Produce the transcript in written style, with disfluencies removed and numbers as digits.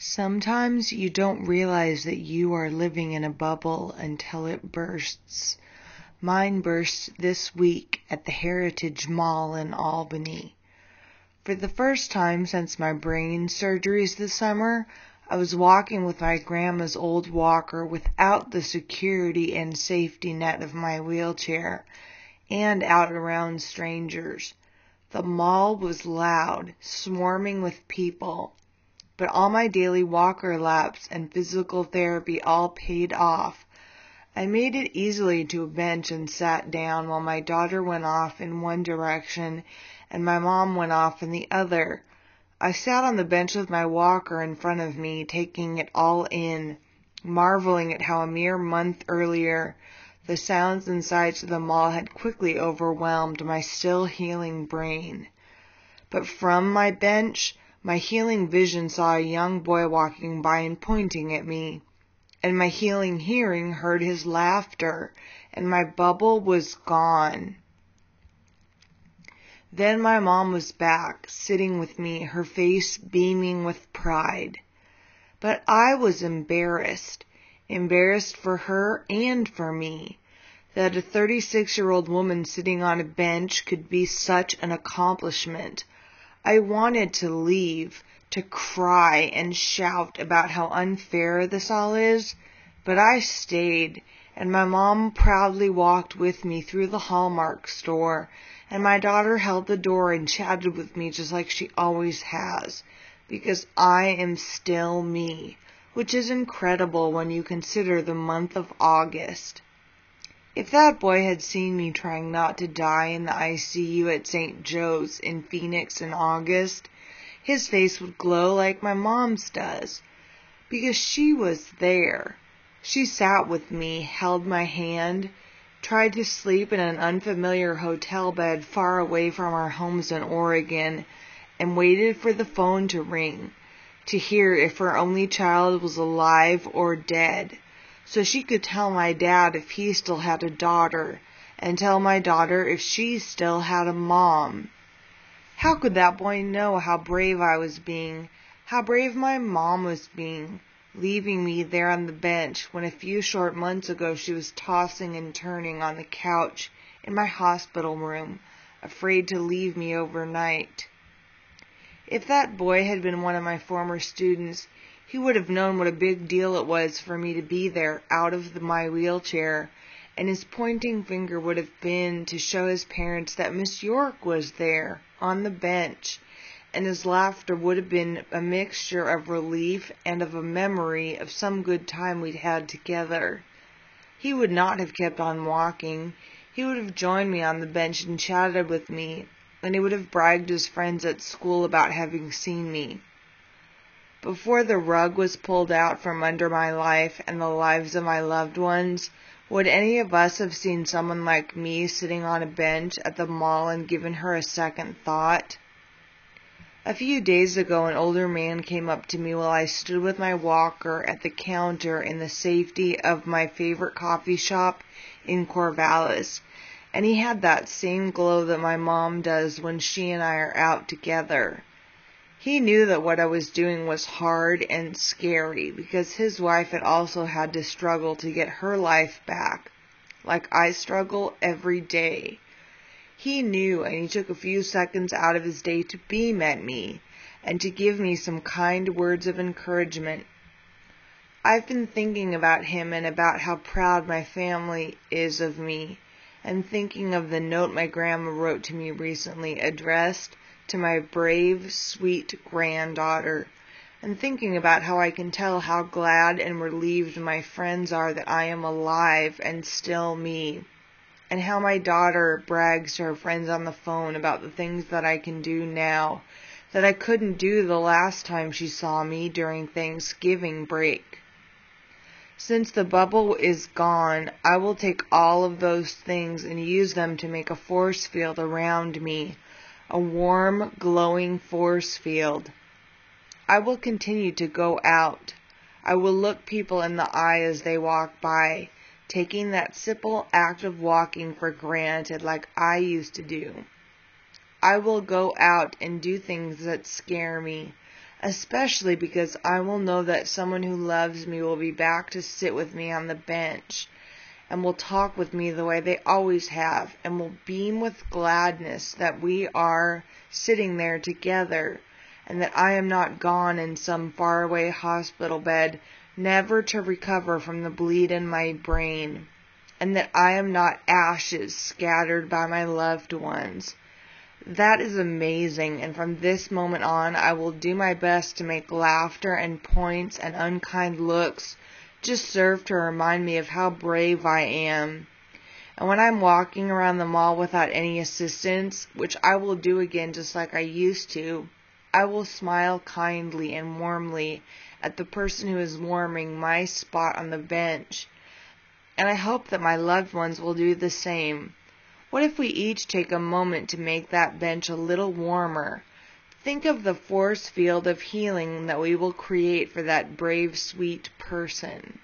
Sometimes you don't realize that you are living in a bubble until it bursts. Mine burst this week at the Heritage Mall in Albany. For the first time since my brain surgeries this summer, I was walking with my grandma's old walker without the security and safety net of my wheelchair, and out around strangers. The mall was loud, swarming with people. But all my daily walker laps and physical therapy all paid off. I made it easily to a bench and sat down while my daughter went off in one direction and my mom went off in the other. I sat on the bench with my walker in front of me, taking it all in, marveling at how a mere month earlier the sounds and sights of the mall had quickly overwhelmed my still healing brain. But from my bench, my healing vision saw a young boy walking by and pointing at me, and my healing hearing heard his laughter, and my bubble was gone. Then my mom was back, sitting with me, her face beaming with pride. But I was embarrassed for her and for me, that a 36-year-old woman sitting on a bench could be such an accomplishment. I wanted to leave, to cry and shout about how unfair this all is, but I stayed, and my mom proudly walked with me through the Hallmark store, and my daughter held the door and chatted with me just like she always has, because I am still me, which is incredible when you consider the month of August. If that boy had seen me trying not to die in the ICU at St. Joe's in Phoenix in August, his face would glow like my mom's does, because she was there. She sat with me, held my hand, tried to sleep in an unfamiliar hotel bed far away from our homes in Oregon, and waited for the phone to ring, to hear if her only child was alive or dead, so she could tell my dad if he still had a daughter, and tell my daughter if she still had a mom. How could that boy know how brave I was being, how brave my mom was being, leaving me there on the bench when a few short months ago she was tossing and turning on the couch in my hospital room, afraid to leave me overnight? If that boy had been one of my former students, he would have known what a big deal it was for me to be there out of my wheelchair, and his pointing finger would have been to show his parents that Miss York was there on the bench, and his laughter would have been a mixture of relief and of a memory of some good time we'd had together. He would not have kept on walking. He would have joined me on the bench and chatted with me, and he would have bragged to his friends at school about having seen me. Before the rug was pulled out from under my life and the lives of my loved ones, would any of us have seen someone like me sitting on a bench at the mall and given her a second thought? A few days ago, an older man came up to me while I stood with my walker at the counter in the safety of my favorite coffee shop in Corvallis, and he had that same glow that my mom does when she and I are out together. He knew that what I was doing was hard and scary because his wife had also had to struggle to get her life back, like I struggle every day. He knew, and he took a few seconds out of his day to beam at me and to give me some kind words of encouragement. I've been thinking about him and about how proud my family is of me, and thinking of the note my grandma wrote to me recently addressed to my brave, sweet granddaughter, and thinking about how I can tell how glad and relieved my friends are that I am alive and still me, and how my daughter brags to her friends on the phone about the things that I can do now that I couldn't do the last time she saw me during Thanksgiving break. Since the bubble is gone, I will take all of those things and use them to make a force field around me, a warm, glowing force field. I will continue to go out. I will look people in the eye as they walk by, taking that simple act of walking for granted like I used to do. I will go out and do things that scare me. especially because I will know that someone who loves me will be back to sit with me on the bench and will talk with me the way they always have, and will beam with gladness that we are sitting there together, and that I am not gone in some faraway hospital bed, never to recover from the bleed in my brain, and that I am not ashes scattered by my loved ones. That is amazing, and from this moment on, I will do my best to make laughter and points and unkind looks just serve to remind me of how brave I am. And when I'm walking around the mall without any assistance, which I will do again just like I used to, I will smile kindly and warmly at the person who is warming my spot on the bench. And I hope that my loved ones will do the same. What if we each take a moment to make that bench a little warmer? Think of the force field of healing that we will create for that brave, sweet person.